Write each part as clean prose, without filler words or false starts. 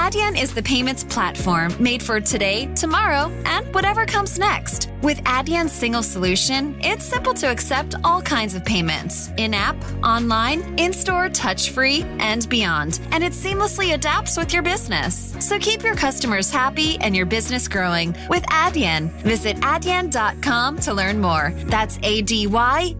Adyen is the payments platform made for today, tomorrow, and whatever comes next. With Adyen's single solution, it's simple to accept all kinds of payments, in-app, online, in-store, touch-free, and beyond. And it seamlessly adapts with your business. So keep your customers happy and your business growing with Adyen. Visit adyen.com to learn more. That's ADYEN.com.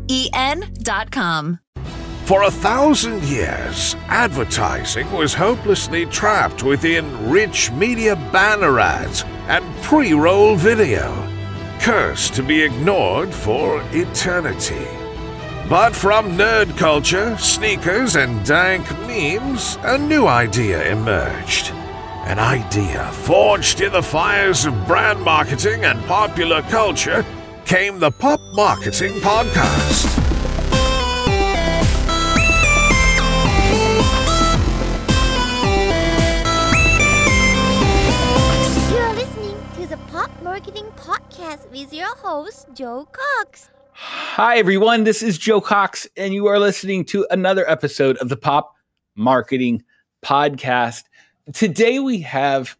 For 1,000 years, advertising was hopelessly trapped within rich media banner ads and pre-roll video, cursed to be ignored for eternity. But from nerd culture, sneakers, and dank memes, a new idea emerged. An idea forged in the fires of brand marketing and popular culture came the Pop Marketing Podcast. Marketing Podcast with your host, Joe Cox. Hi, everyone. This is Joe Cox, and you are listening to another episode of the Pop Marketing Podcast. Today, we have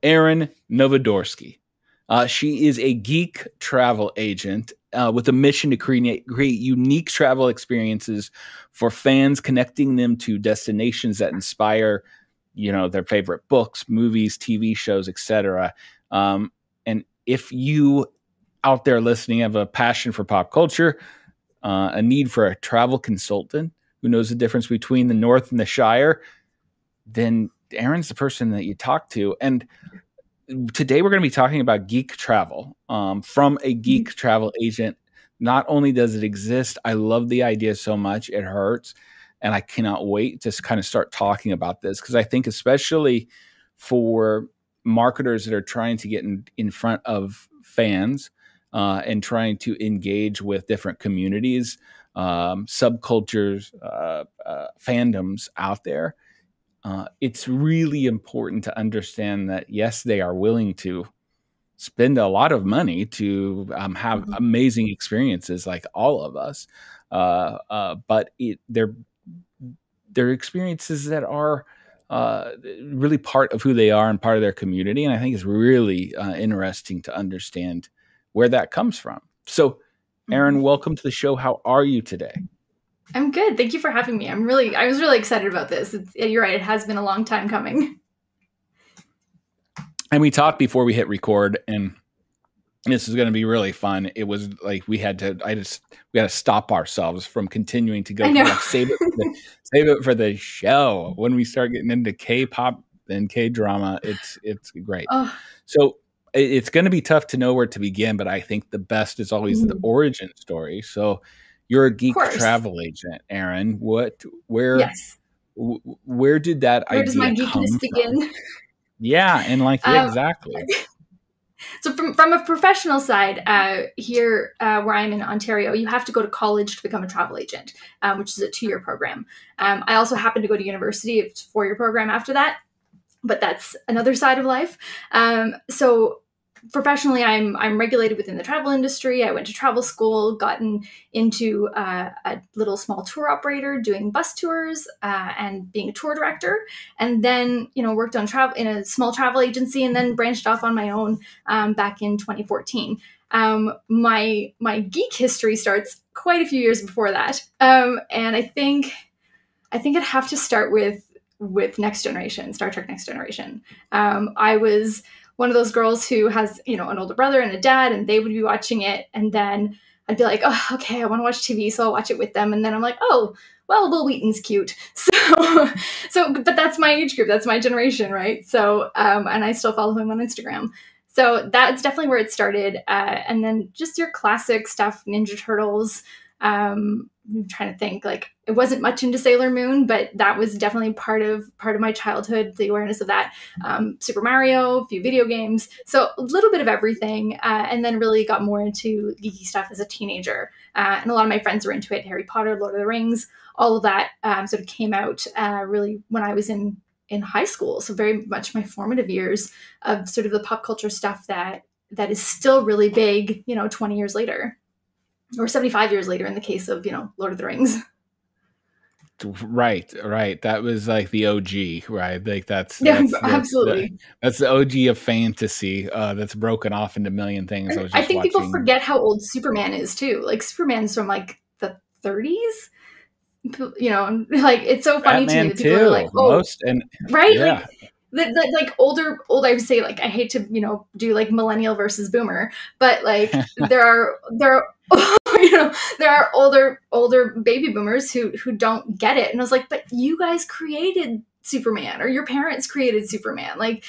Erin Novodorsky. She is a geek travel agent with a mission to create unique travel experiences for fans, connecting them to destinations that inspire, their favorite books, movies, TV shows, etc. And if you out there listening have a passion for pop culture, a need for a travel consultant who knows the difference between the North and the Shire, then Erin's the person that you talk to. And today we're going to be talking about geek travel from a geek travel agent. Not only does it exist, I love the idea so much, it hurts. And I cannot wait to kind of start talking about this because I think especially for marketers that are trying to get in front of fans and trying to engage with different communities, subcultures, fandoms out there, it's really important to understand that, yes, they are willing to spend a lot of money to have amazing experiences like all of us, but they're experiences that are really part of who they are and part of their community. And I think it's really interesting to understand where that comes from. So, Erin, welcome to the show. How are you today? I'm good. Thank you for having me. I was really excited about this. You're right. It has been a long time coming. And we talked before we hit record, and this is going to be really fun. It was like we had to stop ourselves from continuing to go. Save it for the show. When we start getting into K-pop and K-drama, it's great. Oh. So it's going to be tough to know where to begin, but I think the best is always the origin story. So you're a geek travel agent, Erin. Where did that idea does my come geekness begin? From? Yeah, and exactly. So from a professional side, here where I'm in Ontario, you have to go to college to become a travel agent, which is a 2-year program. I also happen to go to university. It's a 4-year program after that, but that's another side of life. So professionally, I'm regulated within the travel industry. I went to travel school, gotten into a little small tour operator, doing bus tours and being a tour director, and then worked on travel in a small travel agency, and then branched off on my own back in 2014. My geek history starts quite a few years before that, and I think I'd have to start with Next Generation, Star Trek Next Generation. I was one of those girls who has, an older brother and a dad, and they would be watching it. And then I'd be like, oh, okay, I want to watch TV, so I'll watch it with them. And then I'm like, oh, well, Will Wheaton's cute. But that's my age group. That's my generation, right? So, and I still follow him on Instagram. So that's definitely where it started. And then just your classic stuff, Ninja Turtles. I'm trying to think, it wasn't much into Sailor Moon, but that was definitely part of my childhood, the awareness of that. Super Mario, a few video games. So a little bit of everything. And then really got more into geeky stuff as a teenager. And a lot of my friends were into it. Harry Potter, Lord of the Rings, all of that sort of came out really when I was in high school. So very much my formative years of sort of the pop culture stuff that is still really big, 20 years later. Or 75 years later in the case of, Lord of the Rings. Right. That was like the OG, right? Like Absolutely. That's the OG of fantasy. That's broken off into a million things. I think people forget how old Superman is too. Like Superman's from like the 30s. You know, like it's so funny Batman to me that people are like, oh, right, yeah. like older. I would say, like, I hate to do like millennial versus boomer, but like there are there are older baby boomers who don't get it, and I was like, but you guys created Superman, or your parents created Superman, like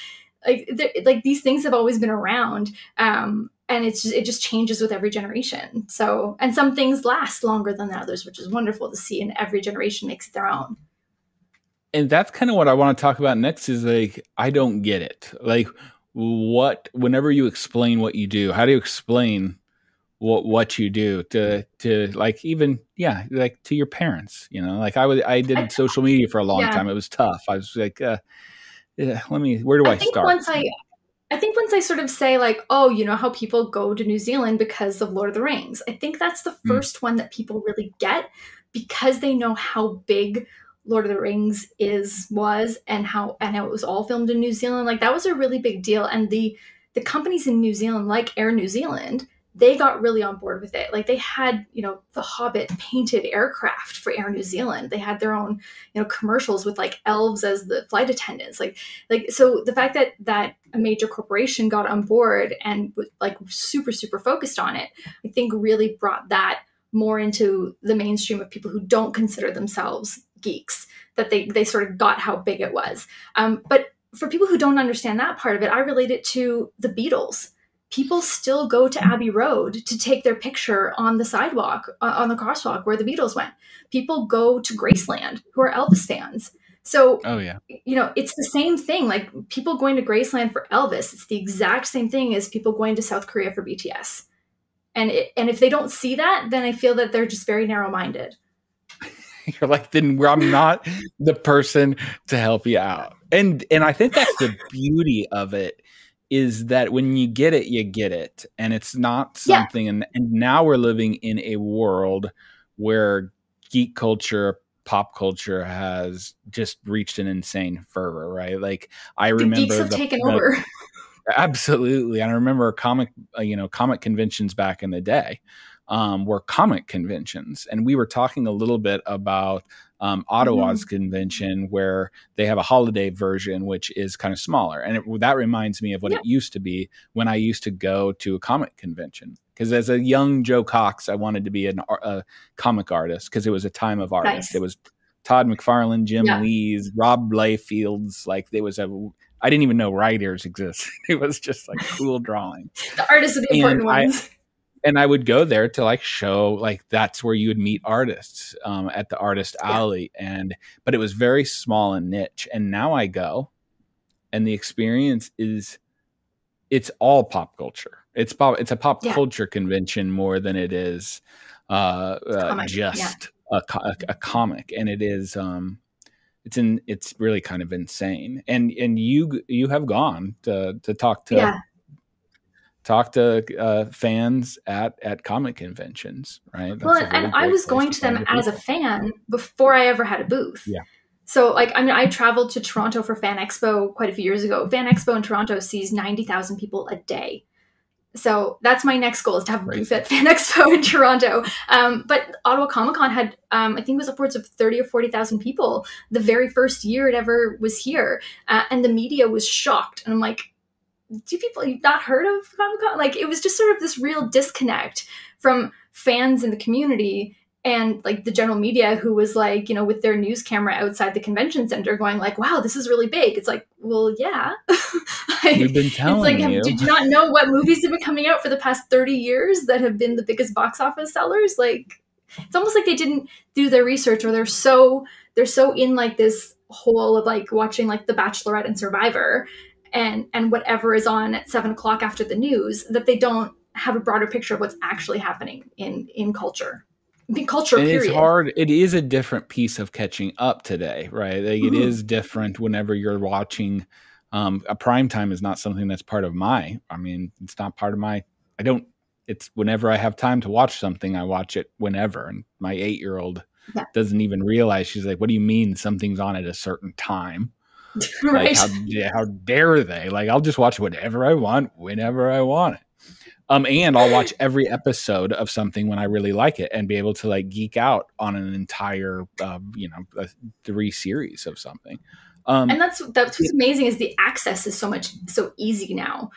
these things have always been around. And it just changes with every generation. So, and some things last longer than others, which is wonderful to see. And every generation makes it their own. And that's kind of what I want to talk about next is like, I don't get it. Like whenever you explain what you do, how do you explain what you do to like, even, like to your parents, like I did social media for a long time. It was tough. I was like, where do I start? I think once I sort of say like, oh, how people go to New Zealand because of Lord of the Rings, I think that's the first one that people really get, because they know how big Lord of the Rings was and how it was all filmed in New Zealand. Like that was a really big deal. And the companies in New Zealand, like Air New Zealand, they got really on board with it. Like they had, the Hobbit painted aircraft for Air New Zealand. They had their own, commercials with like elves as the flight attendants. Like so the fact that a major corporation got on board and was like super, super focused on it, I think really brought that more into the mainstream of people who don't consider themselves geeks, that they sort of got how big it was. But for people who don't understand that part of it, I relate it to the Beatles. People still go to Abbey Road to take their picture on the sidewalk, on the crosswalk where the Beatles went. People go to Graceland who are Elvis fans. So, it's the same thing. Like people going to Graceland for Elvis, it's the exact same thing as people going to South Korea for BTS. And if they don't see that, then I feel that they're just very narrow-minded. You're like, then I'm not the person to help you out. And I think that's the beauty of it, is that when you get it, you get it. And it's not something, and now we're living in a world where geek culture, pop culture has just reached an insane fervor, right? Like I remember geeks have taken over. Absolutely. And I remember comic conventions back in the day were comic conventions. And we were talking a little bit about Ottawa's convention, where they have a holiday version, which is kind of smaller. And that reminds me of what it used to be when I used to go to a comic convention. Because as a young Joe Cox, I wanted to be a comic artist, because it was a time of artists. Nice. It was Todd McFarlane, Jim Lees, Rob Layfield's. Like I didn't even know writers exist. It was just like cool drawing. The artists are the important ones. And I would go there to like show, like that's where you would meet artists at the artist alley. But it was very small and niche. And now I go, and the experience it's all pop culture. It's a pop culture convention more than it is just a comic. And it is it's really kind of insane. And you have gone to talk to fans at comic conventions, right? And I was going to them as a fan before I ever had a booth. Yeah. So like, I mean, I traveled to Toronto for Fan Expo quite a few years ago. Fan Expo in Toronto sees 90,000 people a day. So that's my next goal, is to have a booth at Fan Expo in Toronto. But Ottawa Comic Con had, I think it was upwards of 30 or 40,000 people the very first year it ever was here. And the media was shocked. And I'm like, do people not heard of Comic Con? Like, it was just sort of this real disconnect from fans in the community and like the general media, who was like, with their news camera outside the convention center going like, wow, this is really big. It's like, well, yeah. We've been telling you. Did you not know what movies have been coming out for the past 30 years that have been the biggest box office sellers? Like, it's almost like they didn't do their research, or they're so in like this hole of like watching like The Bachelorette and Survivor and whatever is on at 7:00 after the news, that they don't have a broader picture of what's actually happening in culture. Culture, and period. It's hard. It is a different piece of catching up today, right? Like, it is different whenever you're watching. A prime time is not something that's part of it's not part of it's whenever I have time to watch something, I watch it whenever. And my 8-year-old doesn't even realize. She's like, what do you mean something's on at a certain time? Right. Like, how dare they? Like, I'll just watch whatever I want, whenever I want it. And I'll watch every episode of something when I really like it and be able to like geek out on an entire, 3 series of something. And that's what's amazing is the access is so easy now,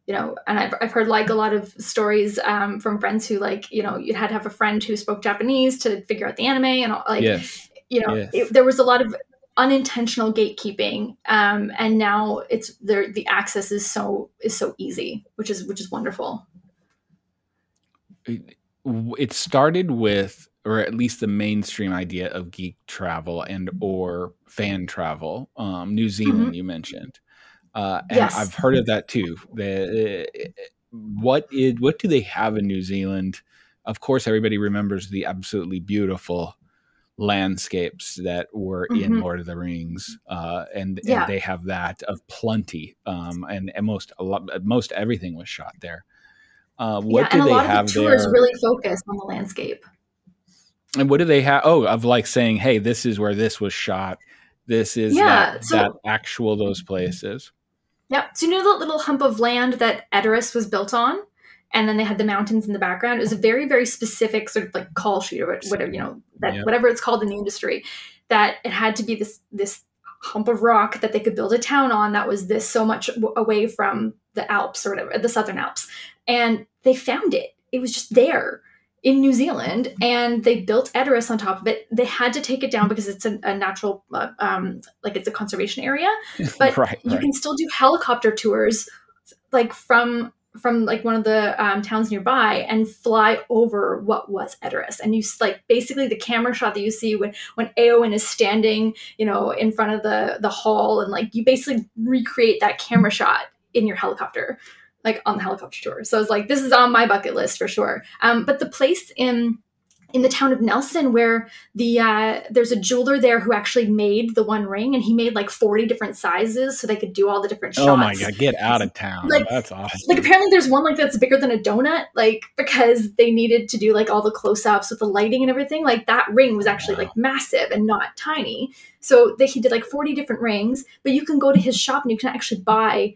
and I've heard like a lot of stories from friends who like, you had to have a friend who spoke Japanese to figure out the anime and all, like, yes. There was a lot of unintentional gatekeeping. And now it's there. The access is so easy, which is wonderful. It started with, or at least the mainstream idea of geek travel and or fan travel. New Zealand, you mentioned, and yes. I've heard of that too. What do they have in New Zealand? Of course, everybody remembers the absolutely beautiful landscapes that were in Lord of the Rings, and they have that of plenty. And most everything was shot there. What do and a they lot have of the tours there? really focus on the landscape. And what do they have? Oh, of like saying, hey, this is where this was shot. This is that actual those places. Yeah. So you know the little hump of land that Edoras was built on? And then they had the mountains in the background. It was a very, very specific sort of like call sheet or whatever, whatever it's called in the industry, that it had to be this hump of rock that they could build a town on that was this so much away from the Alps or whatever, the Southern Alps. And they found it. It was just there in New Zealand, and they built Edoras on top of it. They had to take it down because it's a natural, like it's a conservation area, but you can still do helicopter tours like from like one of the towns nearby and fly over what was Edoras. And you like basically the camera shot that you see when Eowyn is standing, in front of the hall, and like you basically recreate that camera shot in your helicopter, like on the helicopter tour. So it's like, this is on my bucket list for sure. But the place in the town of Nelson where there's a jeweler there who actually made the One Ring, and he made like 40 different sizes so they could do all the different shots. Oh my God, get out of town. Like, that's awesome. Like apparently there's one like that's bigger than a donut, like because they needed to do like all the close-ups with the lighting and everything. Like that ring was actually like massive and not tiny. So he did like 40 different rings, but you can go to his shop and you can actually buy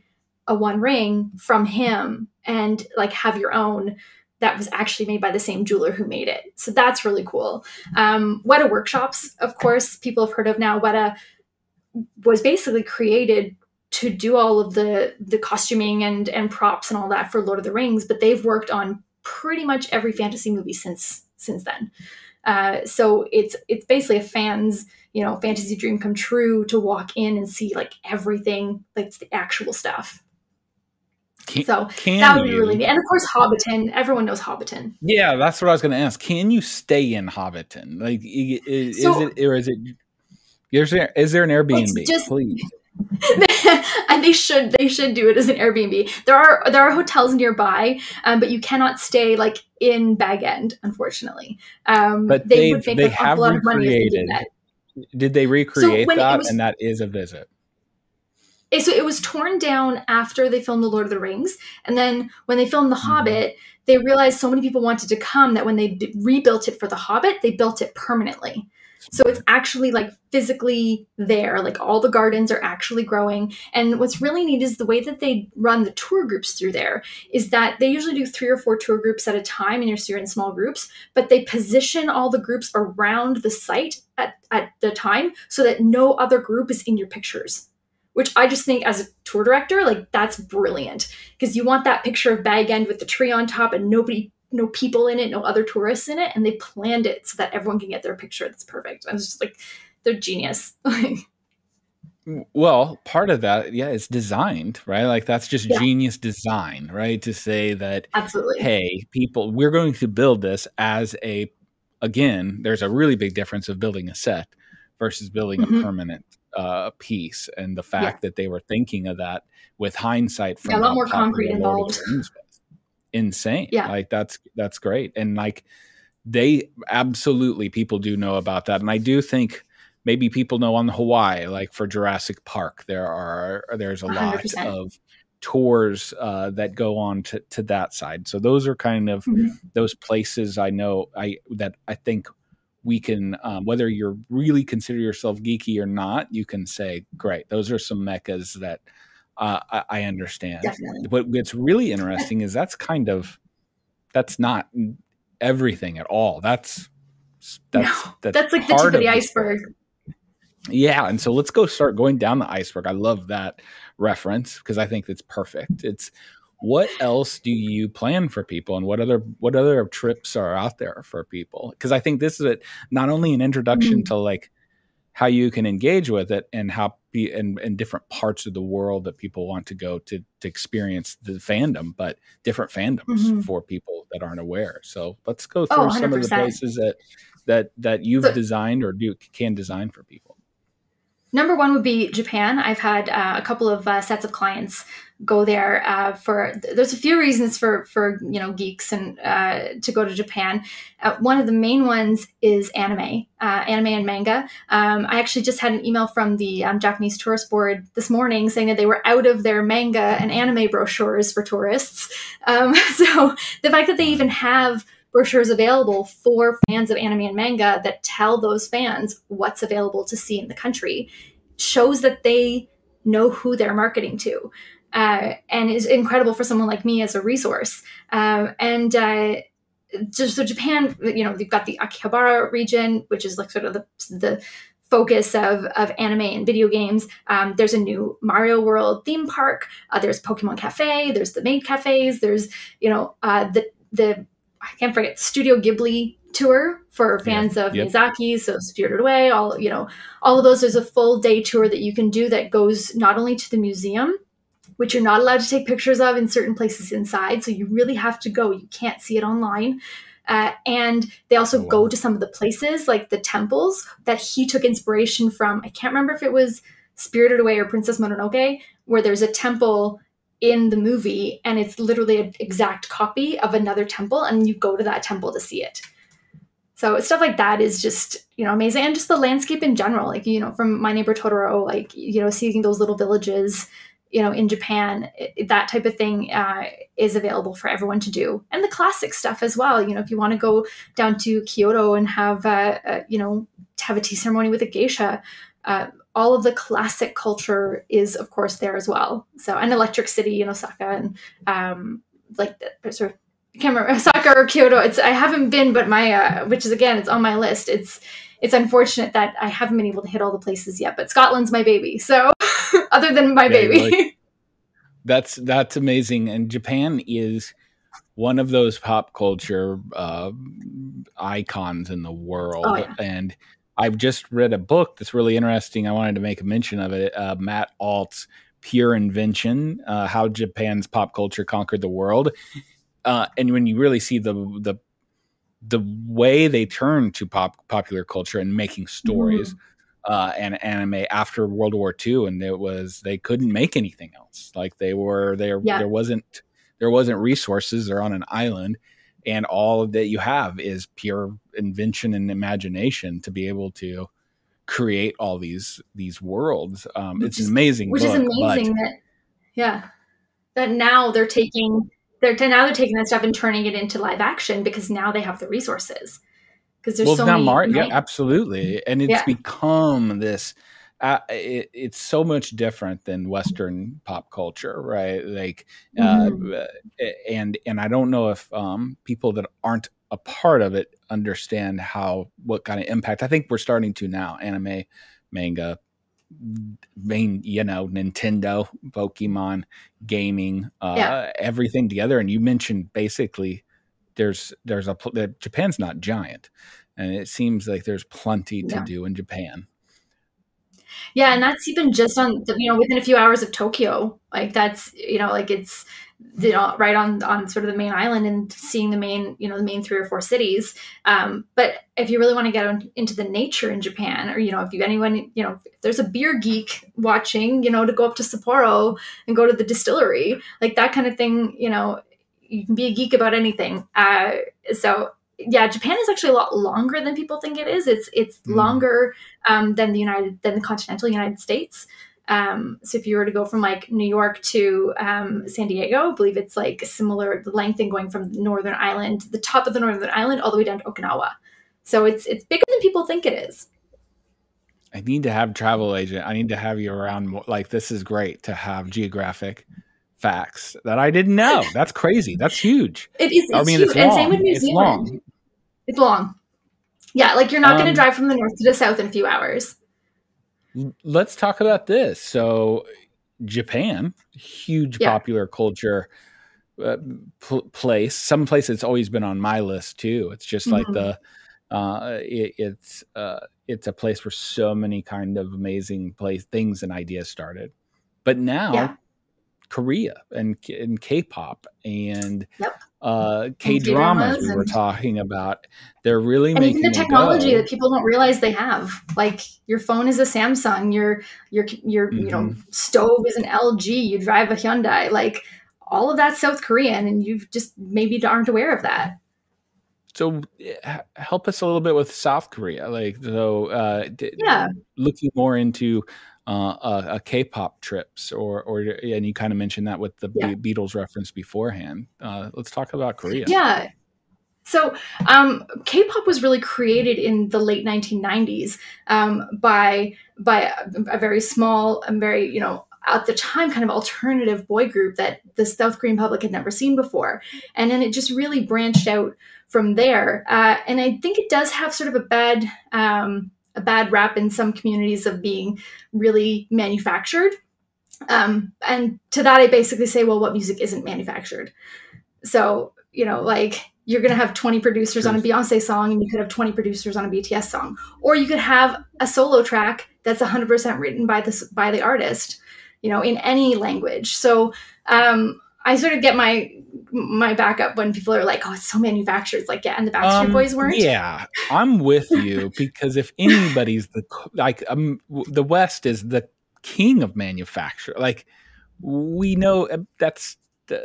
a One Ring from him and like have your own that was actually made by the same jeweler who made it. So that's really cool. Weta Workshops, of course, people have heard of now. Weta was basically created to do all of the costuming and props and all that for Lord of the Rings, but they've worked on pretty much every fantasy movie since then. So it's basically a fan's, fantasy dream come true to walk in and see like everything, like the actual stuff. That would be really neat. And of course, Hobbiton. Everyone knows Hobbiton. Yeah, that's what I was going to ask. Can you stay in Hobbiton? Like, is there an Airbnb? Please. And they should do it as an Airbnb. There are hotels nearby, but you cannot stay like in Bag End, unfortunately. But they would make a lot of money if they did that. Did they recreate that? And that is a visit. So it was torn down after they filmed The Lord of the Rings. And then when they filmed The Hobbit, they realized so many people wanted to come that when they rebuilt it for The Hobbit, they built it permanently. So it's actually like physically there, like all the gardens are actually growing. And what's really neat is the way that they run the tour groups through there is that they usually do 3 or 4 tour groups at a time, and you're in small groups, but they position all the groups around the site at the time so that no other group is in your pictures. Which I just think as a tour director, like that's brilliant because you want that picture of Bag End with the tree on top and no people in it, no other tourists in it. And they planned it so that everyone can get their picture. That's perfect. I was just like, they're genius. Well, part of that, it's designed, right? Like that's just genius design, right? To say that, absolutely, hey, people, we're going to build this as again, there's a really big difference of building a set versus building a permanent piece, and the fact that they were thinking of that with hindsight from a lot more concrete involved. Insane. Yeah. Like that's great. And like they absolutely, people do know about that. And I do think maybe people know on Hawaii, like for Jurassic Park, there's a 100%. Lot of tours that go on to that side. So those are kind of those places I know that I think we can, whether you're really consider yourself geeky or not, you can say, great, those are some meccas that I understand. Definitely. But what's really interesting is that's not everything at all. That's like the tip of the iceberg. Yeah, and so let's start going down the iceberg. I love that reference because I think it's perfect. It's what else do you plan for people, and what other trips are out there for people? Because I think this is not only an introduction to like how you can engage with it and how in different parts of the world that people want to go to experience the fandom, but different fandoms for people that aren't aware. So let's go through some of the places that you've designed or can design for people. Number one would be Japan. I've had a couple of sets of clients go there there's a few reasons for geeks and to go to Japan. One of the main ones is anime and manga. I actually just had an email from the Japanese tourist board this morning saying that they were out of their manga and anime brochures for tourists. So the fact that they even have brochures available for fans of anime and manga that tell those fans what's available to see in the country shows that they know who they're marketing to, and is incredible for someone like me as a resource. So Japan, you've got the Akihabara region, which is like sort of the focus of anime and video games. There's a new Mario World theme park. There's Pokemon Cafe. There's the maid cafes. There's I can't forget Studio Ghibli tour for fans of Miyazaki. So Spirited Away, all of those. There's a full day tour that you can do that goes not only to the museum, which you're not allowed to take pictures of in certain places inside. So you really have to go. You can't see it online. And they also go to some of the places like the temples that he took inspiration from. I can't remember if it was Spirited Away or Princess Mononoke, where there's a temple in the movie and it's literally an exact copy of another temple, and you go to that temple to see it. So stuff like that is just, amazing. And just the landscape in general, like, from My Neighbor Totoro, like, seeing those little villages, in Japan, that type of thing is available for everyone to do. And the classic stuff as well. If you want to go down to Kyoto and have a tea ceremony with a geisha, all of the classic culture is, of course, there as well. So, and Electric City in Osaka, and I can't remember, Osaka or Kyoto. I haven't been, but my which is again, it's on my list. It's unfortunate that I haven't been able to hit all the places yet. But Scotland's my baby. So, other than my baby, that's amazing. And Japan is one of those pop culture icons in the world, and I've just read a book that's really interesting. I wanted to make a mention of it. Matt Alt's Pure Invention, How Japan's Pop Culture Conquered the World. And when you really see the way they turned to popular culture and making stories and anime after World War II, and they couldn't make anything else. Like there wasn't resources. They're on an island. And all that you have is pure invention and imagination to be able to create all these worlds. It's an amazing book. Which is amazing that now they're taking that stuff and turning it into live action because now they have the resources. Because there's so many. Yeah, absolutely. And it's become this. It's so much different than Western pop culture, right? Like, and I don't know if people that aren't a part of it understand what kind of impact. I think we're starting to now. Anime, manga, Nintendo, Pokemon, gaming, everything together. And you mentioned basically Japan's not giant, and it seems like there's plenty to do in Japan. Yeah, and that's even just on within a few hours of Tokyo. Like that's it's right on sort of the main island and seeing the main 3 or 4 cities. But if you really want to get into the nature in Japan, or if there's a beer geek watching, to go up to Sapporo and go to the distillery, like that kind of thing. You can be a geek about anything. So. Yeah, Japan is actually a lot longer than people think it is. It's longer than the continental United States. So if you were to go from like New York to San Diego, I believe it's like similar length in going from the top of the northern island, all the way down to Okinawa. So it's bigger than people think it is. I need to have travel agent. I need to have you around more. Like, this is great to have geographic facts that I didn't know. That's crazy. That's huge. It is. I mean, huge. it's long. And same with New Zealand. It's long. Yeah, like you're not going to drive from the north to the south in a few hours. Let's talk about this. So Japan, huge popular culture place. Some place it's always been on my list too. It's just like it's a place where so many kind of amazing things and ideas started. But now Korea and K-pop and K-dramas we were talking about, they're really making even the technology that people don't realize they have. Like your phone is a Samsung, your you know, stove is an LG, you drive a Hyundai, like all of that's South Korean, and you just maybe aren't aware of that. So help us a little bit with South Korea, like looking more into K-pop trips, or and you kind of mentioned that with the Beatles reference beforehand. Let's talk about Korea. Yeah. So K-pop was really created in the late 1990s by a very small and very, you know, at the time kind of alternative boy group that the South Korean public had never seen before. And then it just really branched out from there. And I think it does have sort of a bad rap in some communities of being really manufactured. And to that, I basically say, well, what music isn't manufactured? So, you know, like you're going to have 20 producers on a Beyonce song, and you could have 20 producers on a BTS song, or you could have a solo track that's 100% written by the artist, you know, in any language. So I sort of get my backup when people are like, oh, it's so manufactured. It's like, yeah, and the Backstreet Boys weren't. Yeah, I'm with you, because if anybody's the West is the king of manufacture. Like, we know that's.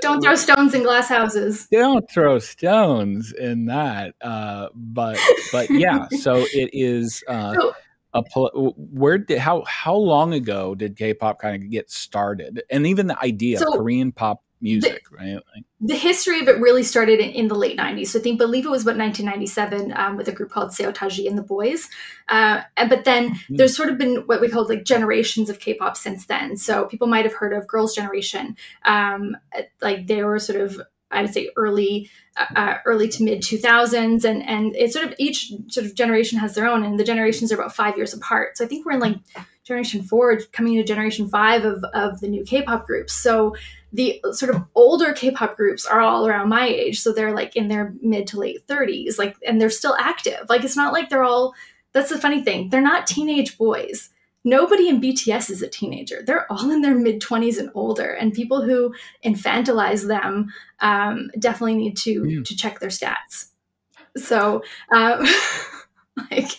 Don't throw stones in glass houses. Don't throw stones in that. But yeah, so it is. How long ago did K-pop kind of get started, and even the idea of Korean pop music, right? Like, the history of it really started in the late 90s. So I believe it was about 1997 with a group called Seotaji and the Boys. But then there's sort of been what we call like generations of K-pop since then. So people might have heard of Girls' Generation. Like they were sort of, I would say, early to mid 2000s, and it's sort of each sort of generation has their own, and the generations are about 5 years apart. So I think we're in like generation 4, coming into generation 5 of the new K-pop groups. So the sort of older K-pop groups are all around my age, so they're like in their mid to late 30s, like, and they're still active. Like, it's not like they're all. That's the funny thing; they're not teenage boys. Nobody in BTS is a teenager. They're all in their mid-20s and older, and people who infantilize them definitely need to check their stats. So, like,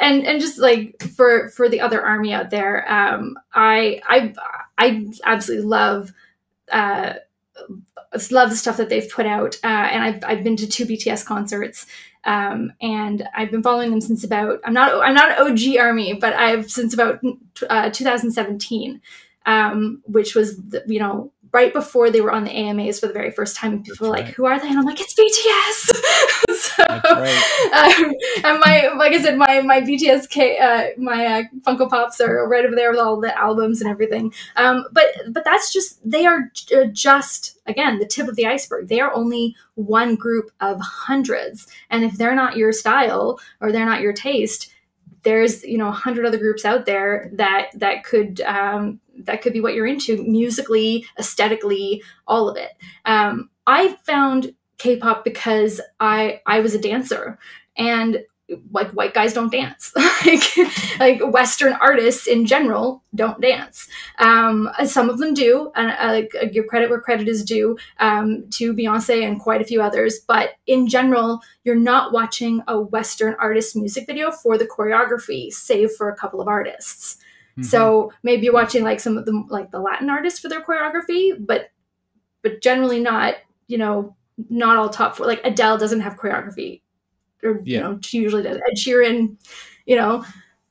and just like for the other army out there, I absolutely love the stuff that they've put out, and I've been to 2 BTS concerts. And I've been following them since about, I'm not an OG army, but since about 2017, which was, you know, right before they were on the AMAs for the very first time. And people were like, who are they? And I'm like, it's BTS. So, and like I said, my BTS, my Funko Pops are right over there with all the albums and everything. But that's just, they are just, again, the tip of the iceberg. They are only one group of hundreds. And if they're not your style or they're not your taste, there's, you know, 100 other groups out there that could be what you're into musically, aesthetically, all of it. I found K-pop because I was a dancer, and like white guys don't dance. like Western artists in general don't dance. Some of them do, and I give credit where credit is due to Beyonce and quite a few others. But in general, you're not watching a Western artist music video for the choreography, save for a couple of artists. Mm-hmm. So maybe you're watching like some of them, like the Latin artists for their choreography, but generally not, you know, not all top 4. Like Adele doesn't have choreography. Or, you know, she usually does. Ed Sheeran, you know.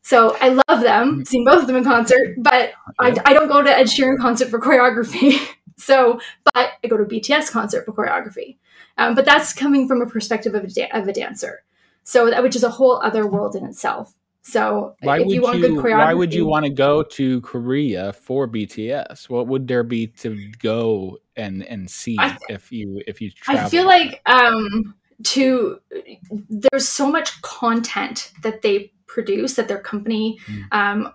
So I love them, seen both of them in concert, but I don't go to Ed Sheeran concert for choreography. But I go to BTS concert for choreography. But that's coming from a perspective of a dancer. So that, which is a whole other world in itself. So if you want good choreography, why would you want to go to Korea for BTS? What would there be to go and see if you travel? I feel like there's so much content that they produce, that their company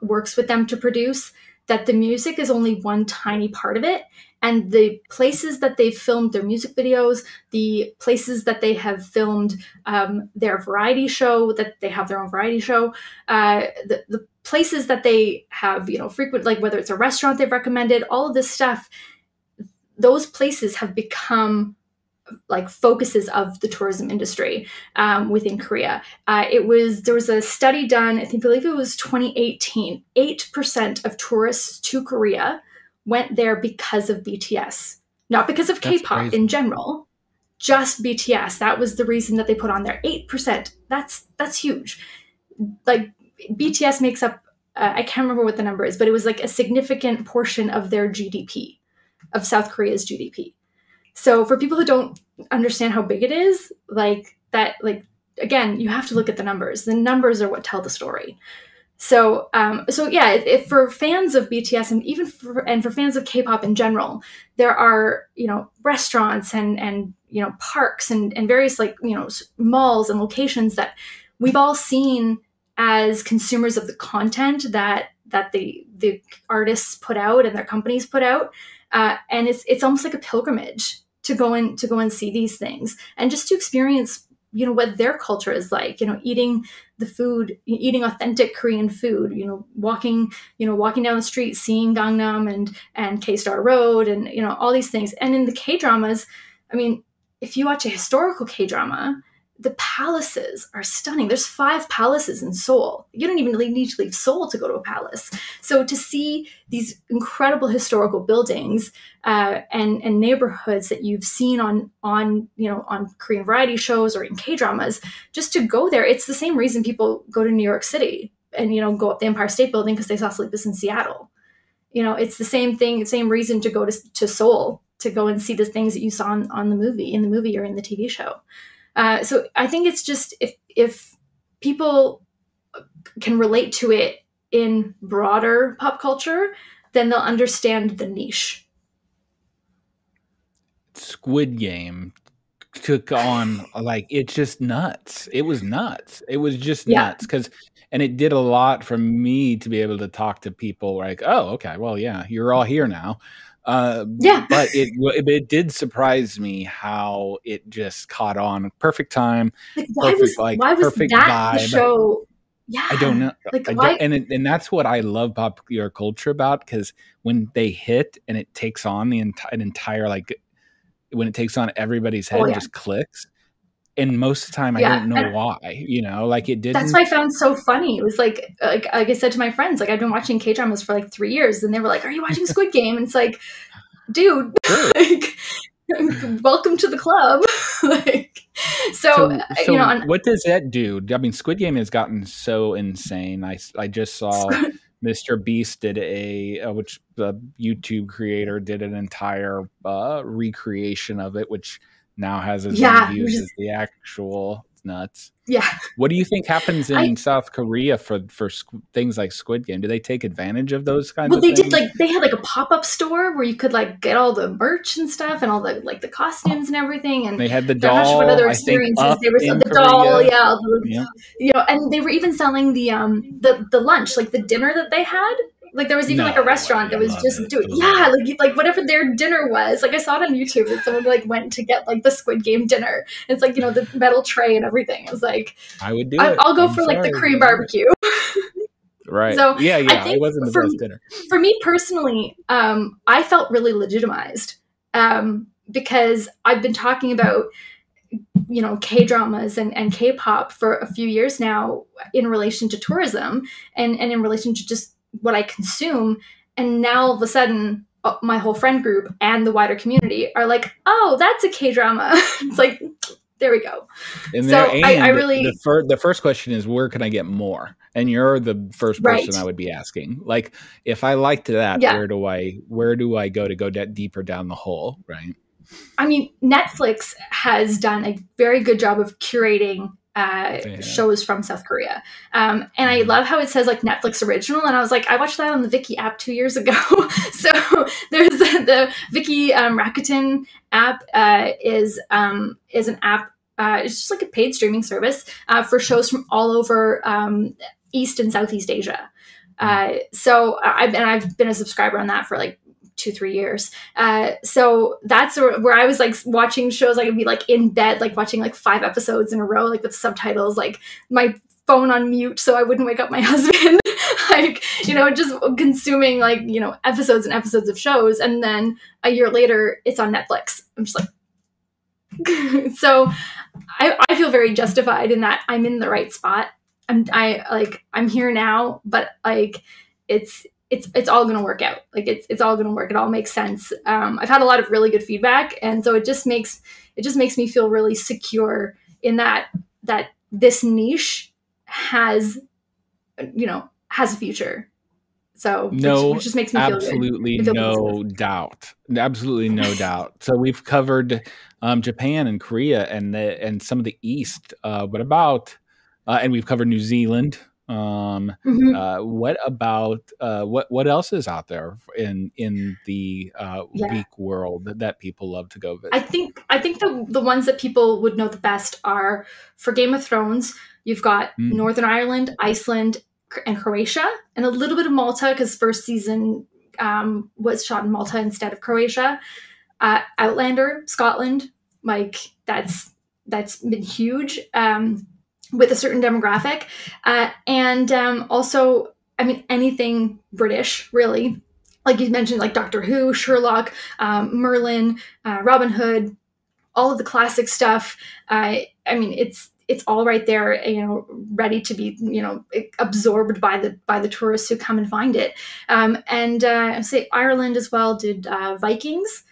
works with them to produce, that the music is only one tiny part of it. And the places that they've filmed their music videos, the places that they have filmed their variety show, that they have their own variety show, the places that they have, frequent, like whether it's a restaurant they've recommended, all of this stuff, those places have become like focuses of the tourism industry within Korea. There was a study done, I believe it was 2018, 8% of tourists to Korea went there because of BTS, not because of K-pop in general, just BTS. That was the reason that they put on there. 8%. That's huge. Like BTS makes up, I can't remember what the number is, but it was like a significant portion of their GDP, of South Korea's GDP. So for people who don't understand how big it is, again, you have to look at the numbers. The numbers are what tell the story. So yeah, if for fans of BTS and even for fans of K-pop in general, there are, restaurants and parks and various malls and locations that we've all seen as consumers of the content that the artists put out and their companies put out. And it's almost like a pilgrimage to go and see these things and just to experience what their culture is like, eating the food, eating authentic Korean food, walking down the street, seeing Gangnam and K-Star Road and, all these things. And in the K-dramas, if you watch a historical K-drama, the palaces are stunning. There's 5 palaces in Seoul. You don't even need to leave Seoul to go to a palace. So to see these incredible historical buildings and neighborhoods that you've seen on Korean variety shows or in K-dramas, just to go there, it's the same reason people go to New York City and go up the Empire State Building because they saw Sleepless in Seattle. It's the same thing, same reason to go to Seoul to go and see the things that you saw in the movie or in the TV show. So I think it's just if people can relate to it in broader pop culture, then they'll understand the niche. Squid Game took on it's just nuts. It was nuts. It was just nuts and it did a lot for me to be able to talk to people like, oh, okay, well, yeah, you're all here now. But it did surprise me how it just caught on. Perfect time. Why was perfect that vibe. The show? Yeah, I don't know. And that's what I love popular culture about, because when they hit and it takes on an entire when it takes on everybody's head, it just clicks. And most of the time, I don't know why. It didn't. That's what I found so funny. It was like I said to my friends, I've been watching K-dramas for 3 years, and they were like, "Are you watching Squid Game?" And it's like, dude, welcome to the club. So what does that do? Squid Game has gotten so insane. I just saw Mr. Beast did which the YouTube creator did an entire recreation of it, which now has as many views as the actual. It's nuts. Yeah. What do you think happens in South Korea for things like Squid Game? Do they take advantage of those kinds of things? They had a pop-up store where you could get all the merch and stuff and all the the costumes and everything. And they had the doll. I'm not sure what other experiences they were. The doll, and they were even selling the lunch, the dinner that they had. There was even a restaurant that was just doing, whatever their dinner was. I saw it on YouTube that someone went to get the Squid Game dinner. It's the metal tray and everything. I was I would do it. I'll go for the Korean barbecue. Right. So yeah. I think it wasn't the best dinner. For me personally, I felt really legitimized because I've been talking about K-dramas and K-pop for a few years now in relation to tourism and in relation to just what I consume. And now all of a sudden my whole friend group and the wider community are like, oh, that's a K-drama. It's there we go. And I really the first question is, where can I get more? And you're the first person I would be asking. If I liked that, where do I go deeper down the hole? Right. I mean, Netflix has done a very good job of curating shows from South Korea. And I love how it says like Netflix original. And I was like, I watched that on the Viki app 2 years ago. So there's the Viki Rakuten app is an app. It's just like a paid streaming service for shows from all over East and Southeast Asia. So I've been a subscriber on that for like 2-3 years. So that's where I was like watching shows. I could be like in bed, like watching like 5 episodes in a row, like with subtitles, like my phone on mute so I wouldn't wake up my husband, like, you know, just consuming like, you know, episodes and episodes of shows. And then a year later it's on Netflix. I'm just like, so I feel very justified in that I'm in the right spot. I'm here now, but like it's all going to work out. Like it's all going to work. It all makes sense. I've had a lot of really good feedback. And so it just makes me feel really secure in that this niche has a future. So which just makes me feel absolutely good. No doubt. Absolutely no doubt. So we've covered Japan and Korea and some of the East. What about, and we've covered New Zealand. What about what else is out there in the geek world that people love to go visit? I think the ones that people would know the best are, for Game of Thrones, you've got Northern Ireland, Iceland, and Croatia, and a little bit of Malta because first season was shot in Malta instead of Croatia. Outlander, Scotland, like that's been huge. With a certain demographic. And also, I mean, anything British, really. Like you mentioned, like Doctor Who, Sherlock, Merlin, Robin Hood, all of the classic stuff. I mean, it's all right there, you know, ready to be, you know, absorbed by the tourists who come and find it. And say Ireland as well did Vikings.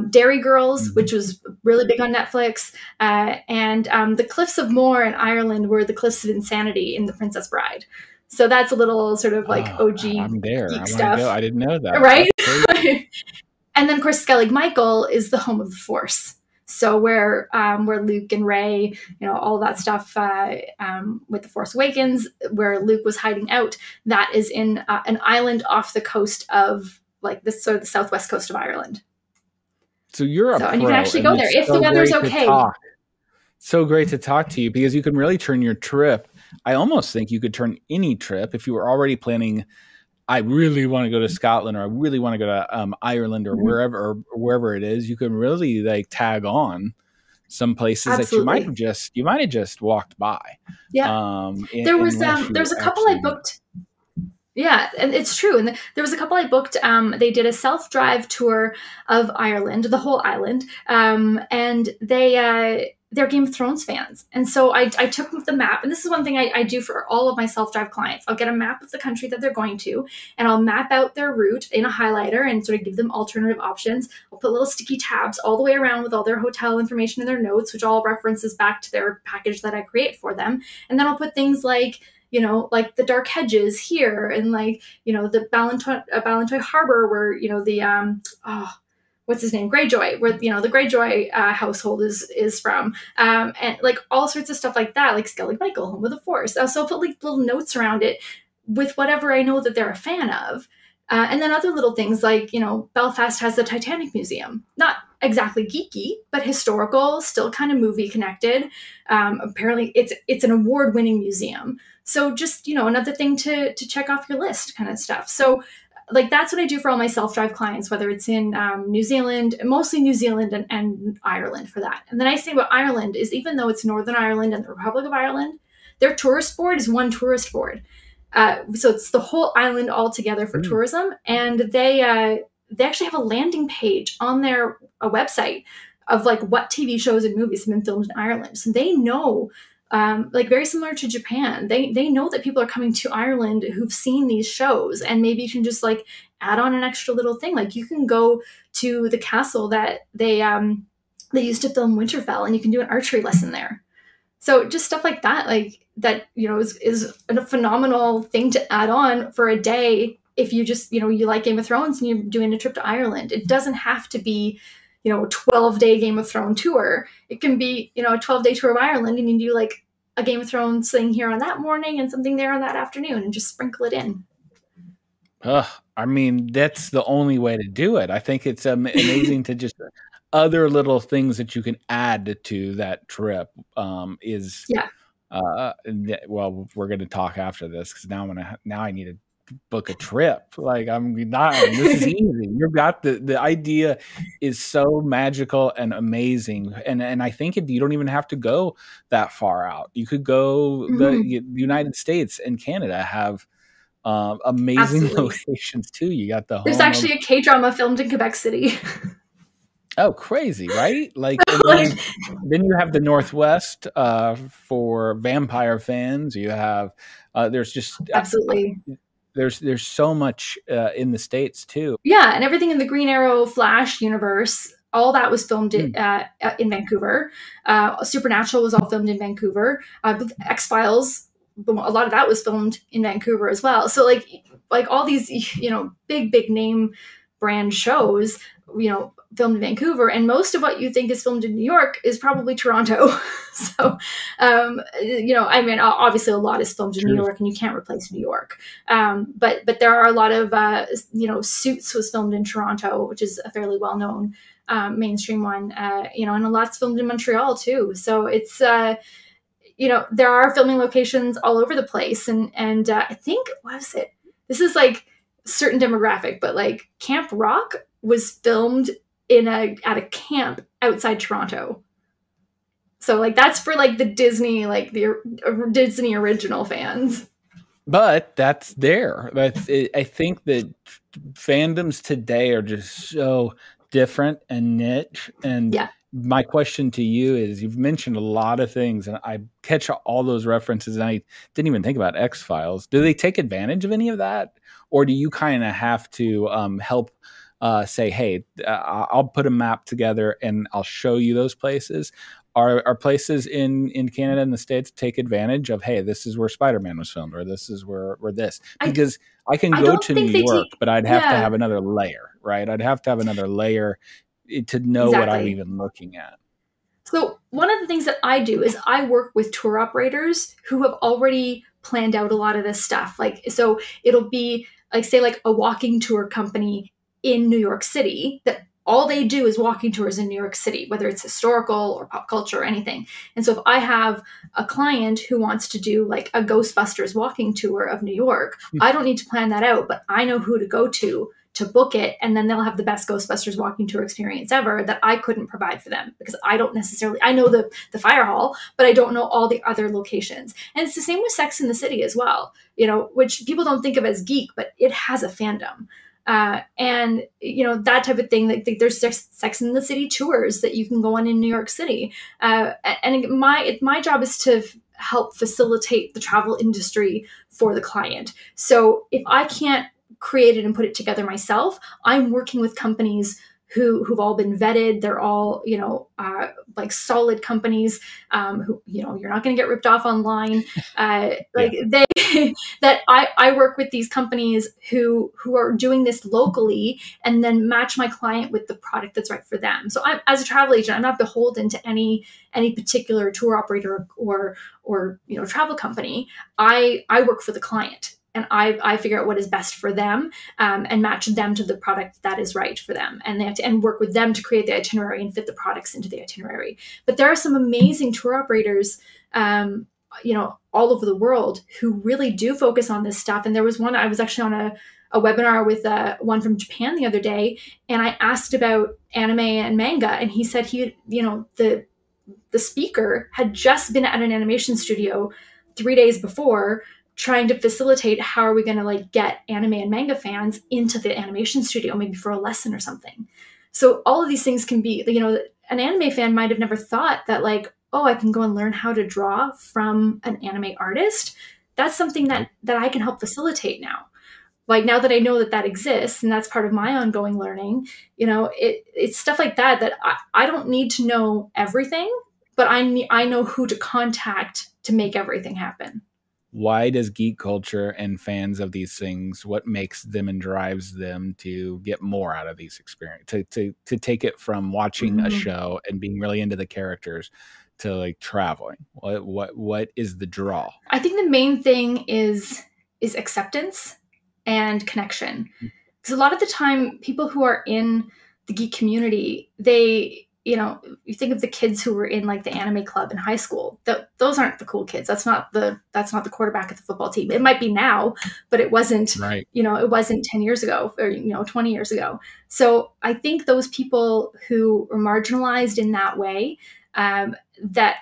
Dairy Girls, which was really big on Netflix, and the Cliffs of Moher in Ireland were the Cliffs of Insanity in The Princess Bride. So that's a little sort of like OG I'm there. geek I stuff. go. I didn't know that. Right? And then, of course, Skellig Michael is the home of the Force. So where Luke and Rey, you know, all that stuff with The Force Awakens, where Luke was hiding out, that is in an island off the coast of like the southwest coast of Ireland. So you're a pro, and you can actually go there if the weather's okay. So great to talk to you because you can really turn your trip. I almost think you could turn any trip if you were already planning. I really want to go to Scotland, or I really want to go to Ireland, or wherever it is. You can really like tag on some places Absolutely. that you might have just walked by. Yeah, there was a couple I booked. Yeah, and it's true. And there was a couple I booked. They did a self-drive tour of Ireland, the whole island, and they're Game of Thrones fans. And so I took the map, and this is one thing I do for all of my self-drive clients. I'll get a map of the country that they're going to, and I'll map out their route in a highlighter and sort of give them alternative options. I'll put little sticky tabs all the way around with all their hotel information in their notes, which all references back to their package that I create for them. And then I'll put things like, you know, like the dark hedges here, and like, you know, the Ballantoy Harbor, where, you know, the what's his name, Greyjoy, where, you know, the Greyjoy household is from, and like all sorts of stuff like that, like Skellig Michael, home of the Force. So I'll put like little notes around it with whatever I know that they're a fan of. And then other little things like, you know, Belfast has the Titanic Museum. Not exactly geeky, but historical, still kind of movie connected. Apparently it's an award-winning museum. So just, you know, another thing to check off your list kind of stuff. So like that's what I do for all my self-drive clients, whether it's in New Zealand, mostly New Zealand and Ireland for that. And the nice thing about Ireland is even though it's Northern Ireland and the Republic of Ireland, their tourist board is one tourist board. So it's the whole island all together for tourism. And they actually have a landing page on their website of like what TV shows and movies have been filmed in Ireland. So they know, like very similar to Japan, they know that people are coming to Ireland who've seen these shows, and maybe you can just like add on an extra little thing. Like you can go to the castle that they used to film Winterfell, and you can do an archery lesson there. So just stuff like that, like that, you know, is a phenomenal thing to add on for a day if you just, you know, you like Game of Thrones and you're doing a trip to Ireland. It doesn't have to be, 12-day Game of Thrones tour. It can be, a 12-day tour of Ireland, and you do like a Game of Thrones thing here on that morning and something there on that afternoon, and just sprinkle it in. I mean, that's the only way to do it. I think it's amazing to just other little things that you can add to that trip. Well, we're going to talk after this, because now I need to book a trip. Like, this is easy. You've got the idea is so magical and amazing. And I think you don't even have to go that far out. You could go, the United States and Canada have amazing locations too. You got there's actually a K-drama filmed in Quebec City. Oh, crazy, right? Like, then you have the Northwest for vampire fans. You have there's just absolutely there's so much in the States too. Yeah, and everything in the Green Arrow Flash universe, all that was filmed in Vancouver. Supernatural was all filmed in Vancouver. X-Files, a lot of that was filmed in Vancouver as well. So like all these, big name brand shows, filmed in Vancouver, and most of what you think is filmed in New York is probably Toronto. So, obviously a lot is filmed in New York, and you can't replace New York. But there are a lot of, Suits was filmed in Toronto, which is a fairly well-known mainstream one, and a lot's filmed in Montreal too. So it's, there are filming locations all over the place. And I think, what was it? This is like certain demographic, but like Camp Rock was filmed at a camp outside Toronto. So like that's for like the Disney, like the Disney original fans. But that's there. I think that fandoms today are just so different and niche. And my question to you is, you've mentioned a lot of things, and I catch all those references, and I didn't even think about X-Files. Do they take advantage of any of that? Or do you kind of have to help say, hey, I'll put a map together and I'll show you those places? Are places in Canada and the States take advantage of, hey, this is where Spider-Man was filmed, or this is where this? Because I can go to New York, but I'd have to have another layer, right? I'd have to have another layer to know what I'm even looking at. So one of the things that I do is I work with tour operators who have already planned out a lot of this stuff. Like, so it'll be like, say, like a walking tour company in New York City that all they do is walking tours in New York City, whether it's historical or pop culture or anything. And so if I have a client who wants to do like a Ghostbusters walking tour of New York, I don't need to plan that out, but I know who to go to book it. And then they'll have the best Ghostbusters walking tour experience ever that I couldn't provide for them, because I don't necessarily, I know the fire hall, but I don't know all the other locations. And it's the same with Sex and the City as well, which people don't think of as Geek, but it has a fandom. And that type of thing. Like there's Sex in the City tours that you can go on in New York City. And my job is to help facilitate the travel industry for the client. So if I can't create it and put it together myself, I'm working with companies who've all been vetted. They're all, like solid companies, who, you're not going to get ripped off online. I work with these companies who are doing this locally, and then match my client with the product that's right for them. So as a travel agent, I'm not beholden to any particular tour operator or travel company. I work for the client. And I figure out what is best for them, and match them to the product that is right for them. And they have to work with them to create the itinerary and fit the products into the itinerary. But there are some amazing tour operators, all over the world who really do focus on this stuff. And there was one, I was actually on a webinar with one from Japan the other day, and I asked about anime and manga, and he said the speaker had just been at an animation studio 3 days before, trying to facilitate how are we going to like get anime and manga fans into the animation studio, maybe for a lesson or something. So all of these things can be, an anime fan might have never thought that like, oh, I can go and learn how to draw from an anime artist. That's something that I can help facilitate now. Like now that I know that exists, and that's part of my ongoing learning, it's stuff like that I don't need to know everything, but I know who to contact to make everything happen. why does geek culture and fans of these things, what makes them and drives them to get more out of these experiences, to take it from watching a show and being really into the characters to like traveling? What is the draw? I think the main thing is acceptance and connection. Because a lot of the time, people who are in the geek community, they, you think of the kids who were in like the anime club in high school. Those aren't the cool kids. That's not the quarterback of the football team. It might be now, but it wasn't. Right. It wasn't 10 years ago or 20 years ago. So I think those people who are marginalized in that way, that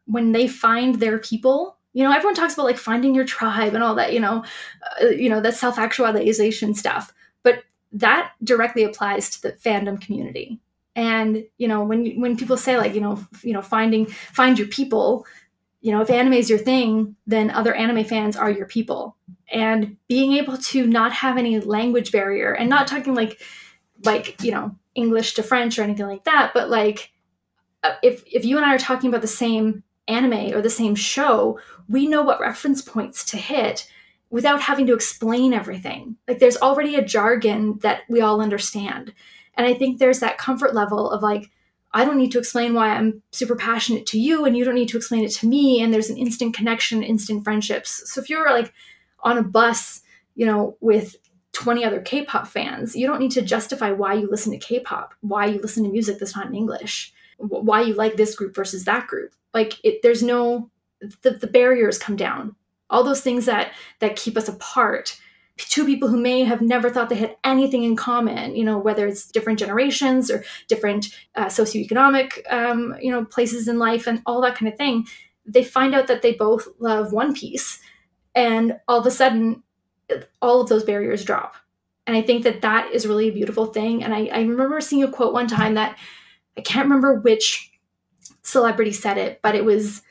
when they find their people, everyone talks about like finding your tribe and all that, that self-actualization stuff, but that directly applies to the fandom community. And, when people say like, find your people, if anime is your thing, then other anime fans are your people. And being able to not have any language barrier, and not talking like, English to French or anything like that, but like, if you and I are talking about the same anime or the same show, we know what reference points to hit without having to explain everything. Like there's already a jargon that we all understand. And I think there's that comfort level of like, I don't need to explain why I'm super passionate to you, and you don't need to explain it to me. And there's an instant connection, instant friendships. So if you're like on a bus, with 20 other K-pop fans, you don't need to justify why you listen to K-pop, why you listen to music that's not in English, why you like this group versus that group. Like there's no, the barriers come down. All those things that keep us apart. Two people who may have never thought they had anything in common, whether it's different generations or different socioeconomic, places in life and all that kind of thing, they find out that they both love One Piece, and all of a sudden, all of those barriers drop. And I think that is really a beautiful thing. And I remember seeing a quote one time that I can't remember which celebrity said it, but it was,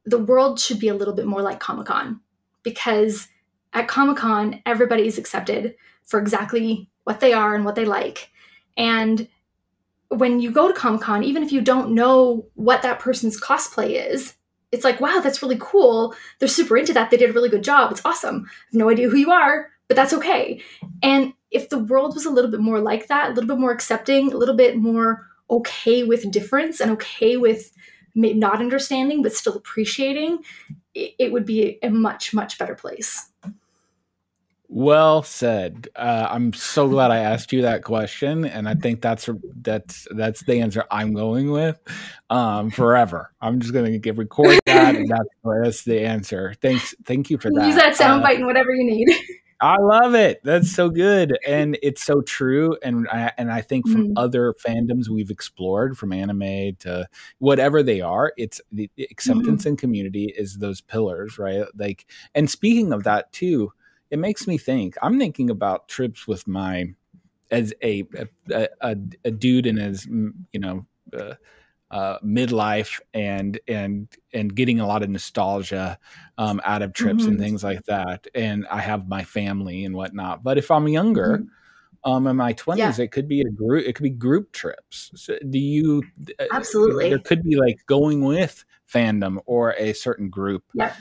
the world should be a little bit more like Comic-Con, because at Comic-Con, everybody is accepted for exactly what they are and what they like. And when you go to Comic-Con, even if you don't know what that person's cosplay is, it's like, wow, that's really cool. They're super into that. They did a really good job. It's awesome. I have no idea who you are, but that's okay. And if the world was a little bit more like that, a little bit more accepting, a little bit more okay with difference and okay with not understanding, but still appreciating, it would be a much, much better place. Well said. I'm so glad I asked you that question, and I think that's the answer I'm going with forever. I'm just going to record that, and that's the answer. Thank you for that. Use that soundbite and whatever you need. I love it. That's so good, and it's so true. And I think from other fandoms we've explored, from anime to whatever they are, it's the acceptance and community is those pillars, right? Like, and speaking of that too, it makes me think. I'm thinking about trips with as a dude in his midlife and getting a lot of nostalgia out of trips and things like that. And I have my family and whatnot. But if I'm younger, in my 20s, it could be a group. It could be group trips. So do you? Absolutely. There could be like going with fandom or a certain group. Yeah.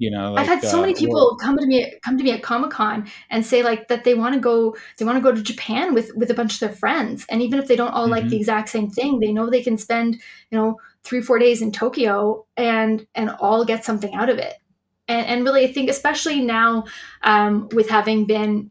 Like, I've had so many people come to me at Comic-Con and say like that they want to go to Japan with a bunch of their friends. And even if they don't all like the exact same thing, they know they can spend, 3-4 days in Tokyo and all get something out of it. And really, I think especially now with having been,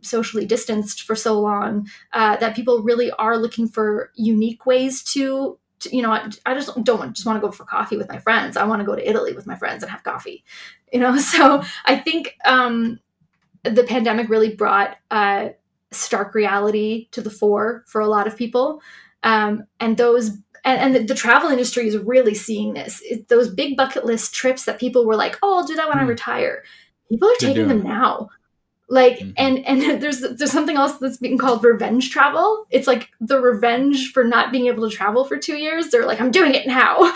socially distanced for so long, that people really are looking for unique ways to I just don't want to go for coffee with my friends. I want to go to Italy with my friends and have coffee, So I think the pandemic really brought stark reality to the fore for a lot of people. And the travel industry is really seeing this. Those big bucket list trips that people were like, oh, I'll do that when I retire. People are taking them now. Like, and there's something else that's being called revenge travel. It's like the revenge for not being able to travel for 2 years. They're like, I'm doing it now.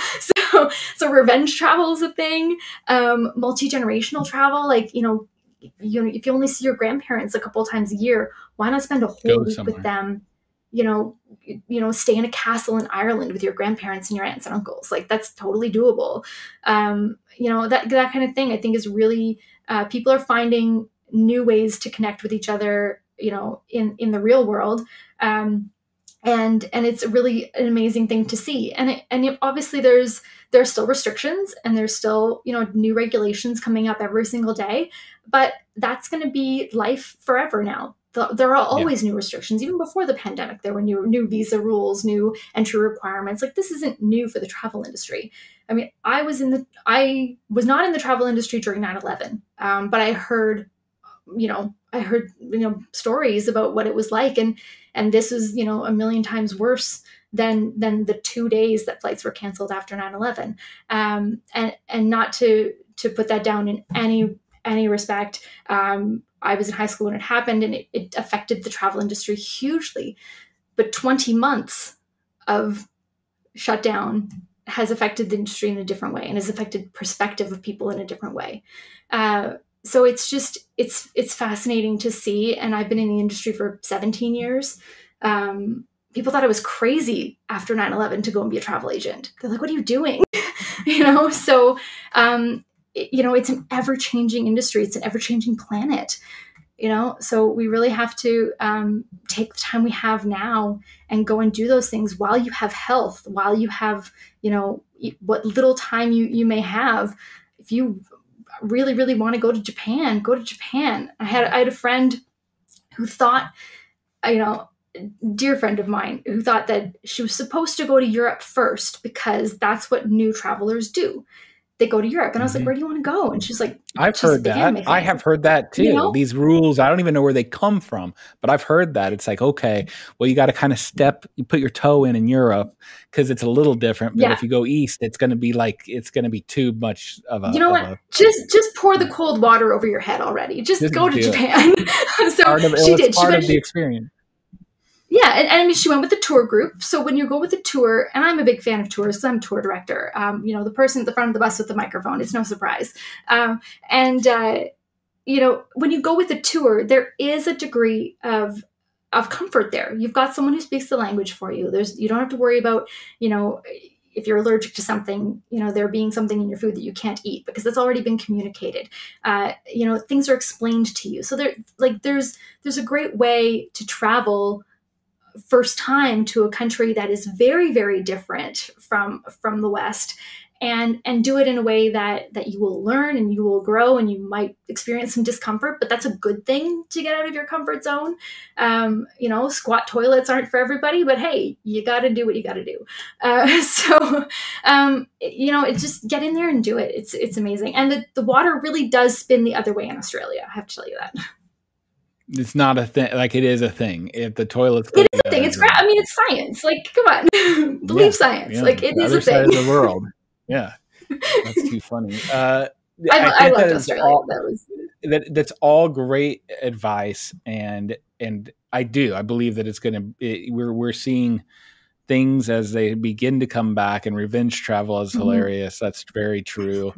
So revenge travel is a thing. Multi-generational travel. Like, if you only see your grandparents a couple of times a year, why not spend a whole week with them stay in a castle in Ireland with your grandparents and your aunts and uncles. Like, that's totally doable. That kind of thing, I think, is really, people are finding new ways to connect with each other, in the real world. And it's really an amazing thing to see. And obviously there are still restrictions, and there's still, new regulations coming up every single day, but that's going to be life forever now. There are always new restrictions. Even before the pandemic, there were new visa rules, new entry requirements. Like, this isn't new for the travel industry. I mean, I was not in the travel industry during 9/11, but I heard stories about what it was like, and this was, a million times worse than the 2 days that flights were canceled after 9/11. And not to put that down in any respect. I was in high school when it happened, and it affected the travel industry hugely. But 20 months of shutdown has affected the industry in a different way, and has affected perspective of people in a different way. So it's just, it's fascinating to see. And I've been in the industry for 17 years. People thought I was crazy after 9/11 to go and be a travel agent. They're like, what are you doing? So, it's an ever-changing industry. It's an ever-changing planet, so we really have to take the time we have now and go and do those things while you have health, while you have, what little time you may have. If you really, really want to go to Japan, go to Japan. I had a friend who thought, dear friend of mine, who thought that she was supposed to go to Europe first because that's what new travelers do. They go to Europe. And I was like, where do you want to go? And she's like, I've heard that. I have heard that too. These rules, I don't even know where they come from, but I've heard that. It's like, okay, well, you got to kind of you put your toe in Europe because it's a little different. But if you go east, it's going to be too much of a, just pour the cold water over your head already. Just go to Japan. So she did. Part of the experience. Yeah, and I mean, she went with the tour group. So when you go with a tour, and I'm a big fan of tours because I'm a tour director, the person at the front of the bus with the microphone, it's no surprise. When you go with a tour, there is a degree of comfort there. You've got someone who speaks the language for you. You don't have to worry about, if you're allergic to something, there being something in your food that you can't eat because that's already been communicated. Things are explained to you. So there's a great way to travel first time to a country that is very, very different from the West, and do it in a way that you will learn and you will grow, and you might experience some discomfort, but that's a good thing to get out of your comfort zone. Squat toilets aren't for everybody, but hey, you got to do what you got to do. It's just get in there and do it. It's amazing. And the water really does spin the other way in Australia. I have to tell you that. It's not a thing. Like, it is a thing. If the toilets, it is a thing. It's science. Like, come on, believe science. Yeah, like, it is a thing. Other side of the world. Yeah, that's too funny. I loved Australia. That's all great advice, and I believe that it's going to. We're seeing things as they begin to come back, and revenge travel is hilarious. That's very true,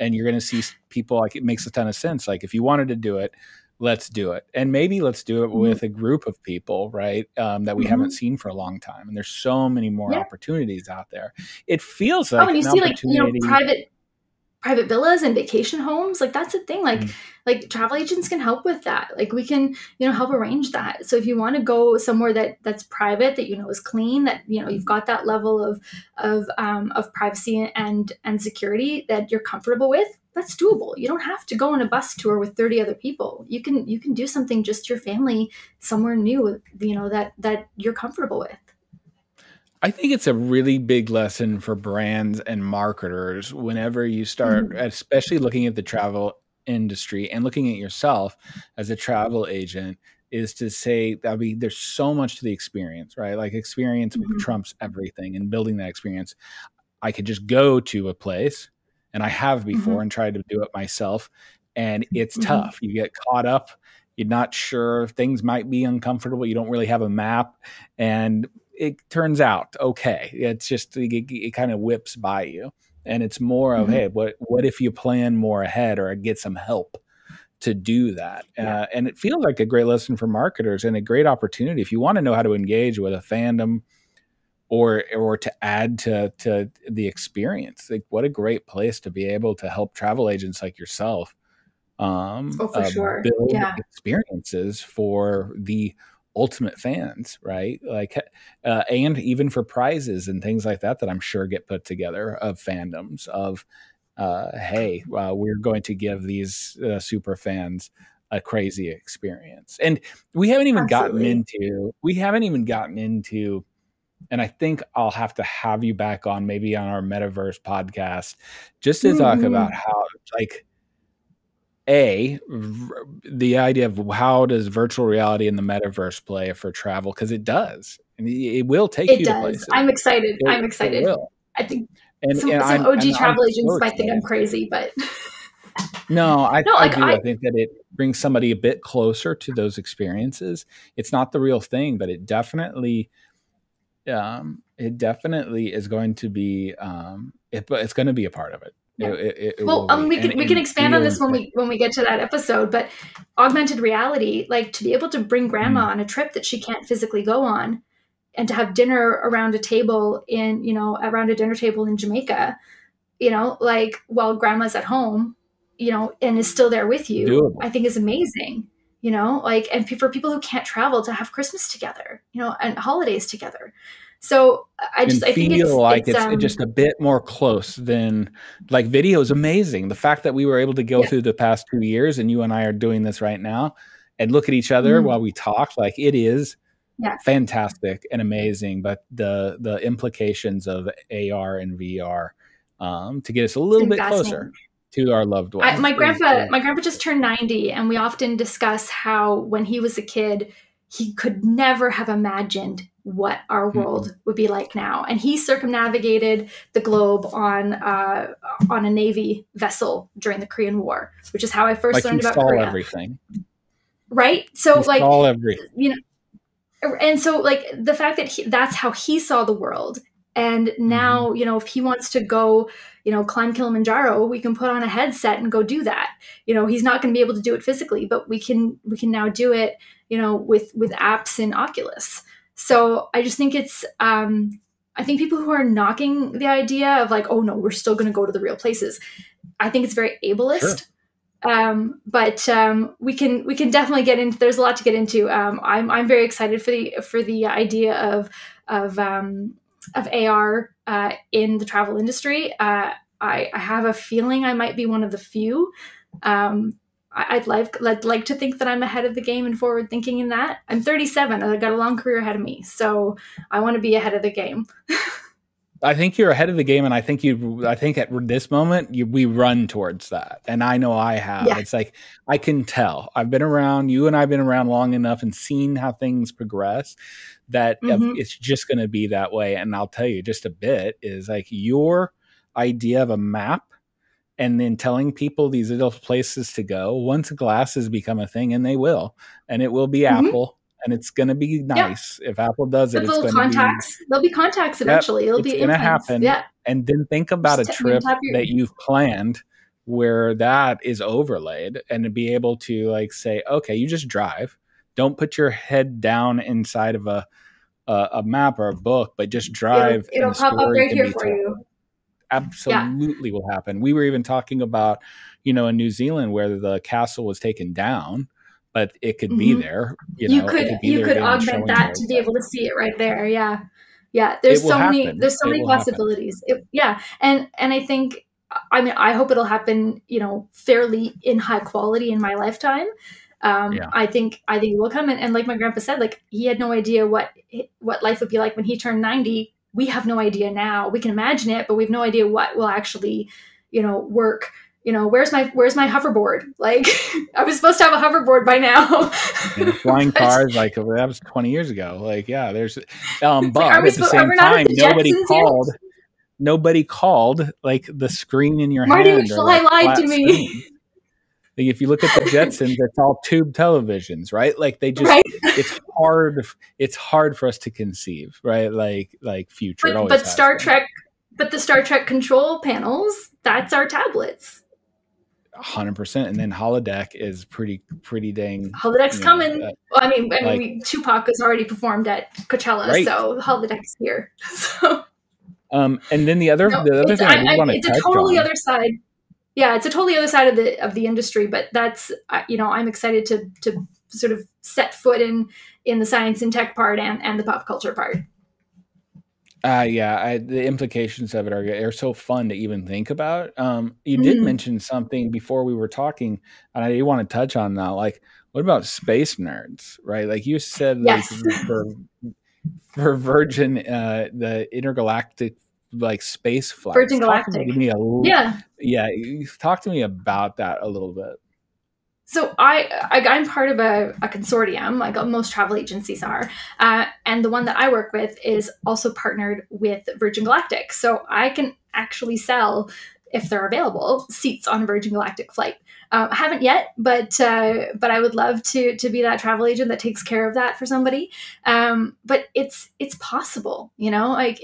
and you're going to see people, like, it makes a ton of sense. Like, if you wanted to do it, let's do it. And maybe let's do it with a group of people, right? That we haven't seen for a long time. And there's so many more opportunities out there. It feels like, and you see private villas and vacation homes. Like, that's a thing. Like travel agents can help with that. Like, we can, help arrange that. So if you want to go somewhere that's private, that, is clean, that, you've got that level of privacy and security that you're comfortable with, that's doable. You don't have to go on a bus tour with 30 other people. You can do something just your family somewhere new, that you're comfortable with. I think it's a really big lesson for brands and marketers whenever you start, especially looking at the travel industry and looking at yourself as a travel agent, is to say, there's so much to the experience, right? Like, experience trumps everything, and building that experience. I could just go to a place, and I have before, and tried to do it myself, and it's tough. You get caught up. You're not sure. Things might be uncomfortable. You don't really have a map, and it turns out okay. It's just, it kind of whips by you, and it's more of, hey, what if you plan more ahead or get some help to do that. And it feels like a great lesson for marketers and a great opportunity if you want to know how to engage with a fandom or to add to the experience. Like, what a great place to be able to help travel agents like yourself for sure. build experiences for the ultimate fans, right? Like, and even for prizes and things like that I'm sure get put together of fandoms of, hey, we're going to give these super fans a crazy experience. And we haven't even gotten into, and I think I'll have to have you back on maybe on our metaverse podcast just to talk about how, like, the idea of how does virtual reality in the metaverse play for travel? Because it does. And it will take you to places. I'm excited. It will. I think and some OG travel agents might think I'm crazy, but no, I do. I think that it brings somebody a bit closer to those experiences. It's not the real thing, but it definitely is going to be it's going to be a part of it. We can expand on this when we get to that episode, but augmented reality, like to be able to bring grandma on a trip that she can't physically go on, and to have dinner around a table around a dinner table in Jamaica, like while grandma's at home, and is still there with you, doable. I think is amazing, and for people who can't travel to have Christmas together, and holidays together. So I think it's just a bit more close than, like, video is amazing. The fact that we were able to go through the past 2 years and you and I are doing this right now and look at each other while we talk, like, it is fantastic and amazing. But the implications of AR and VR to get us a little bit closer to our loved ones. My grandpa just turned 90, and we often discuss how when he was a kid, he could never have imagined what our world would be like now. And he circumnavigated the globe on a Navy vessel during the Korean War, which is how I first learned about Korea. Everything. Right? So he saw everything. And so, like, the fact that that's how he saw the world. And now, if he wants to go, climb Kilimanjaro, we can put on a headset and go do that. He's not going to be able to do it physically, but we can now do it, with apps in Oculus. So I just think it's, I think people who are knocking the idea of, like, oh no, we're still going to go to the real places, I think it's very ableist. Sure. But we can definitely get into. There's a lot to get into. I'm very excited for the idea of AR in the travel industry. I have a feeling I might be one of the few. I'd like to think that I'm ahead of the game and forward thinking in that. I'm 37. I've got a long career ahead of me, so I want to be ahead of the game. I think you're ahead of the game, and I think at this moment we run towards that. And I know I have. Yeah. It's like, I can tell. I've been around. You and I've been around long enough and seen how things progress that it's just going to be that way. And I'll tell you, just a bit is like your idea of a map, and then telling people these little places to go. Once glasses become a thing, and they will, and it will be Apple. And it's going to be nice if Apple does it. It's going contacts. There'll be contacts eventually. It'll be going to happen. Yeah. And then think about a trip that you've planned where that is overlaid, and to be able to, like, say, okay, you just drive. Don't put your head down inside of a map or a book, but just drive. It'll pop up right here for you. Absolutely will happen. We were even talking about, in New Zealand where the castle was taken down, but it could be there. You could augment that to be able to see it right there. Yeah. Yeah. There's so many possibilities. And I think, I hope it'll happen, fairly in high quality in my lifetime. I think it will come. And like my grandpa said, like, he had no idea what life would be like when he turned 90. We have no idea now. We can imagine it, but we have no idea what will actually, work. Where's my hoverboard? Like, I was supposed to have a hoverboard by now. Flying cars, like, that was 20 years ago. Like, yeah, there's, but at the same time, nobody called, like, the screen in your hand. Marty McFly lied to me. Like, if you look at the Jetsons, it's all tube televisions, right? Like, they just, it's hard for us to conceive, right? Like future. But Star Trek, the Star Trek control panels, that's our tablets. 100%. And then holodeck is pretty dang. Holodeck's coming. Well, I mean, Tupac has already performed at Coachella, right. So holodeck's here. So, and then the other thing I want to touch on. It's a totally other side. Yeah, it's a totally other side of the industry, but that's I'm excited to sort of set foot in the science and tech part and the pop culture part. The implications of it are so fun to even think about. You did mention something before we were talking, and I do want to touch on that. Like, what about space nerds, right? Like you said, yes. like for Virgin, the intergalactic like space flight. Virgin Galactic. Talk to me about that a little bit. So I'm part of a consortium, like most travel agencies are, and the one that I work with is also partnered with Virgin Galactic. So I can actually sell, if they're available, seats on a Virgin Galactic flight. I haven't yet, but I would love to be that travel agent that takes care of that for somebody. But it's possible, Like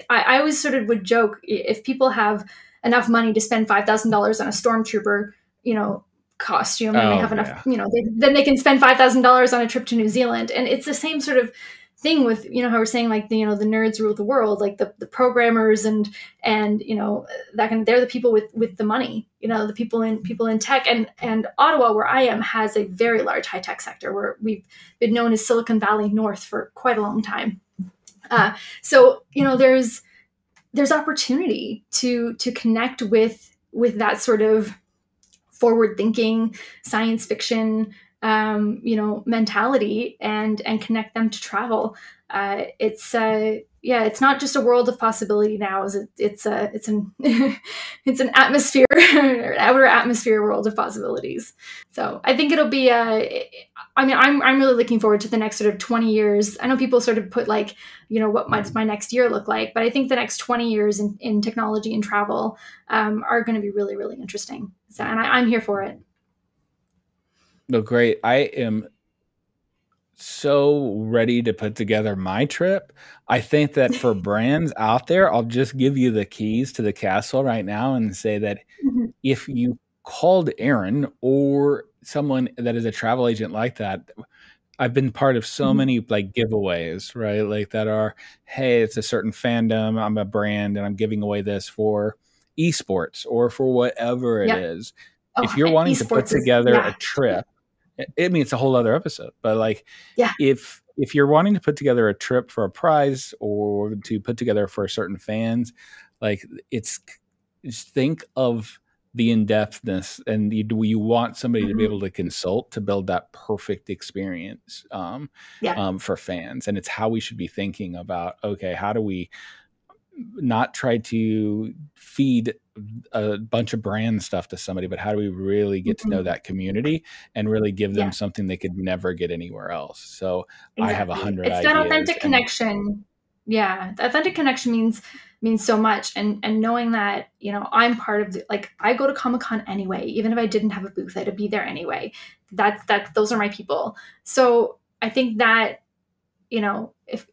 I always sort of would joke, if people have enough money to spend $5,000 on a stormtrooper, costume, and they have enough, then they can spend $5,000 on a trip to New Zealand. And it's the same sort of thing with, how we're saying, like, the nerds rule the world, like the programmers and they're the people with the money, the people in tech, and Ottawa, where I am, has a very large high tech sector where we've been known as Silicon Valley North for quite a long time. So, there's opportunity to connect with that sort of forward-thinking science fiction, mentality, and connect them to travel. It's not just a world of possibility now. It's an it's an atmosphere, or outer atmosphere world of possibilities. So I think it'll be I'm really looking forward to the next sort of 20 years. I know people sort of put like, what might my next year look like, but I think the next 20 years in technology and travel are going to be really, really interesting. So, and I'm here for it. No, great. I am so ready to put together my trip. I think that for brands out there, I'll just give you the keys to the castle right now and say that if you called Erin or someone that is a travel agent like that, I've been part of so many like giveaways, right? Like that are, hey, it's a certain fandom, I'm a brand and I'm giving away this for esports or for whatever it is. If you're wanting to put together a trip, it's a whole other episode, but like, if you're wanting to put together a trip for a prize or to put together for certain fans, like just think of the in-depthness, and you want somebody to be able to consult to build that perfect experience for fans. And it's how we should be thinking about, okay, how do we not try to feed a bunch of brand stuff to somebody, but how do we really get to know that community and really give them something they could never get anywhere else? So I have 100 ideas. It's that authentic connection. Yeah. The authentic connection means so much. And knowing that, I'm part of I go to Comic-Con anyway, even if I didn't have a booth, I'd be there anyway. Those are my people. So I think that, if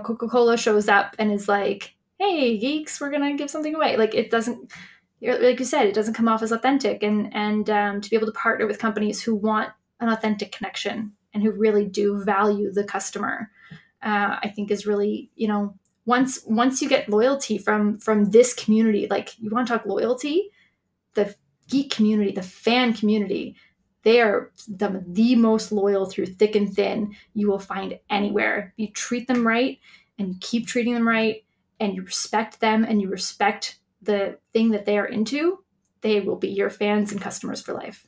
Coca-Cola shows up and is like, hey, geeks, we're going to give something away. Like, it doesn't, like you said, it doesn't come off as authentic. And to be able to partner with companies who want an authentic connection and who really do value the customer, I think is really, once you get loyalty from this community, like, you want to talk loyalty, the geek community, the fan community, they are the most loyal through thick and thin you will find anywhere. You treat them right and you keep treating them right, and you respect them and you respect the thing that they are into, they will be your fans and customers for life.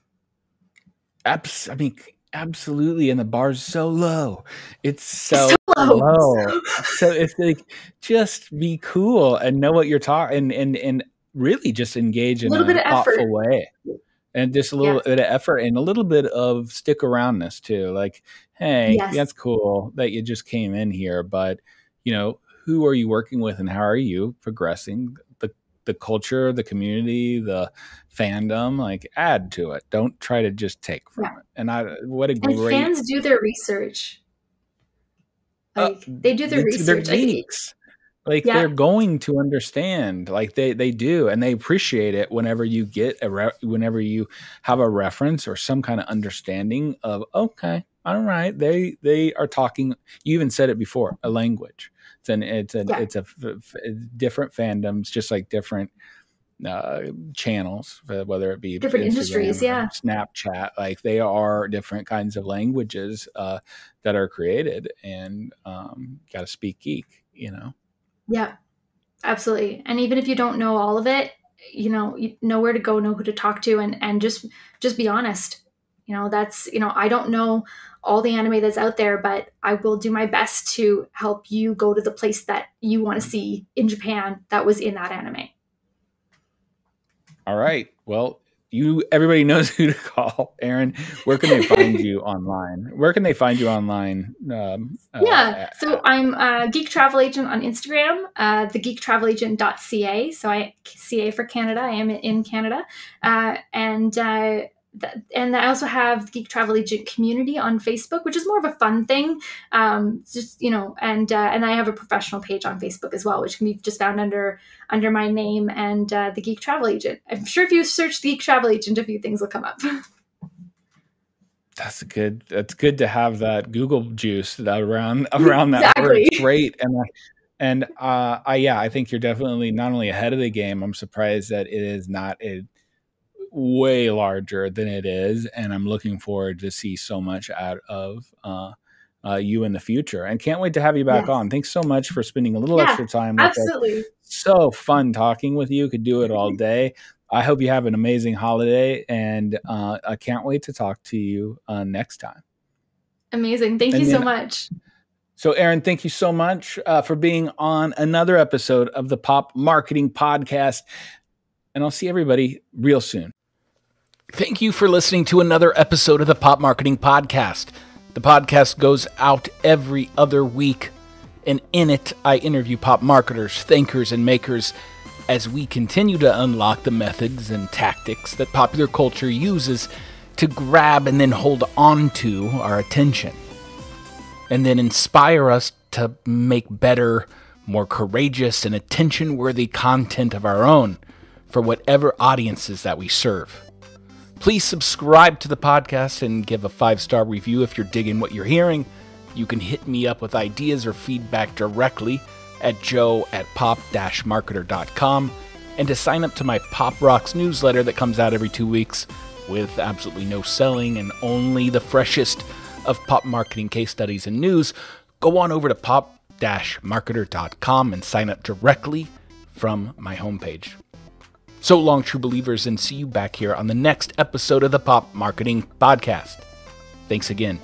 Absolutely. And the bar's so low. It's so low. So it's like, just be cool and know what you're talking and really just engage in a thoughtful way. And just a little bit of effort and a little bit of stick aroundness too. Like, hey, that's cool that you just came in here, but who are you working with and how are you progressing the culture, the community, the fandom? Like, add to it. Don't try to just take from it. And fans do their research. They do their research. They're geeks. Like they're going to understand, like they do, and they appreciate it whenever you get whenever you have a reference or some kind of understanding of, okay, all right, they are talking. You even said it before, a language. It's different fandoms, just like different channels, whether it be different Instagram industries, Snapchat, like they are different kinds of languages that are created, and got to speak geek, Yeah, absolutely. And even if you don't know all of it, you know where to go, know who to talk to, and just be honest. That's, I don't know all the anime that's out there, but I will do my best to help you go to the place that you want to see in Japan that was in that anime. All right. Well, everybody knows who to call. Erin, where can they find you online? So I'm Geek Travel Agent on Instagram, thegeektravelagent.ca. So CA for Canada. I am in Canada. And I also have the Geek Travel Agent community on Facebook, which is more of a fun thing. And I have a professional page on Facebook as well, which can be just found under my name and the Geek Travel Agent. I'm sure if you search the Geek Travel Agent, a few things will come up. That's good to have that Google juice around that word. It's great. I think you're definitely not only ahead of the game. I'm surprised that it is not way larger than it is, and I'm looking forward to see so much out of you in the future, and can't wait to have you back on. Thanks so much for spending a little extra time with absolutely. us. So fun talking with you. Could do it all day. I hope you have an amazing holiday, and I can't wait to talk to you next time. Amazing. Thank you so much. So, Erin, thank you so much for being on another episode of the Pop Marketing Podcast, and I'll see everybody real soon. Thank you for listening to another episode of the Pop Marketing Podcast. The podcast goes out every other week, and in it, I interview pop marketers, thinkers, and makers as we continue to unlock the methods and tactics that popular culture uses to grab and then hold on to our attention, and then inspire us to make better, more courageous, and attention-worthy content of our own for whatever audiences that we serve. Please subscribe to the podcast and give a 5-star review if you're digging what you're hearing. You can hit me up with ideas or feedback directly at joe@pop-marketer.com, and to sign up to my Pop Rocks newsletter that comes out every 2 weeks with absolutely no selling and only the freshest of pop marketing case studies and news, go on over to pop-marketer.com and sign up directly from my homepage. So long, true believers, and see you back here on the next episode of the Pop Marketing Podcast. Thanks again.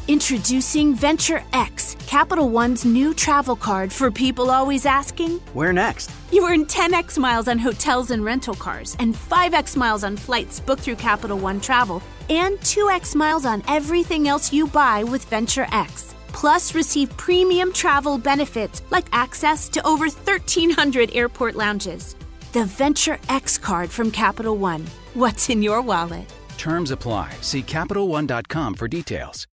Introducing Venture X, Capital One's new travel card for people always asking, where next? You earn 10x miles on hotels and rental cars, and 5x miles on flights booked through Capital One Travel, and 2x miles on everything else you buy with Venture X. Plus, receive premium travel benefits like access to over 1,300 airport lounges. The Venture X card from Capital One. What's in your wallet? Terms apply. See CapitalOne.com for details.